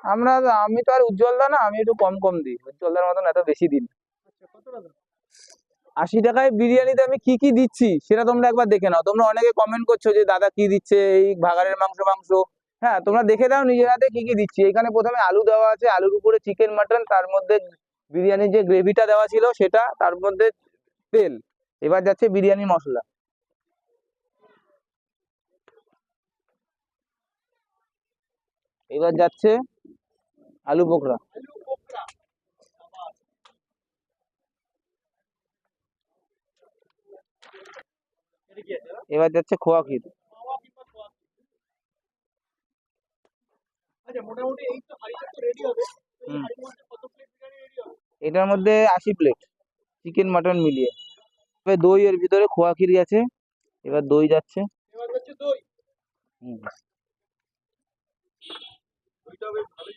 আমরা, আমি তো আর উজ্জ্বলদা না, আমি একটু কম কম দিই, উজ্জ্বলদার মতন এত বেশি দিন। আচ্ছা, কত টাকা? 80 টাকায় বিরিয়ানিতে আমি কি কি দিচ্ছি সেটা তোমরা একবার দেখে নাও। তোমরা অনেকে কমেন্ট করছো যে দাদা কি দিচ্ছে, এই ভাগাড়ের মাংস মাংস। হ্যাঁ, তোমরা দেখে দাও নিজের হাতে কি কি দিচ্ছি। এখানে প্রথমে আলু দেওয়া আছে, আলুর উপরে চিকেন মাটন, তার মধ্যে বিরিয়ানির যে গ্রেভিটা দেওয়া ছিল সেটা, তার মধ্যে তেল। এবার যাচ্ছে বিরিয়ানি মশলা, এবার যাচ্ছে আলু বোখরা, আলু কোপ্তা। আবার এটা কি আছে? এবার যাচ্ছে খোয়া ক্ষীর। মাওয়া কিংবা খোয়া। আচ্ছা, মোটামুটি এই তো হাঁড়িটা তো রেডি হবে। তো এই হুম, হাঁড়ির মধ্যে কত প্লেট বিরিয়ানি রেডি হবে? এটার মধ্যে 80 প্লেট, চিকেন মাটন মিলিয়ে। তবে দই এর ভিতরে, খোয়া ক্ষীর গেছে, এবার দই যাচ্ছে। এবার হচ্ছে দই। হুম, দইটা বেশ ভালোই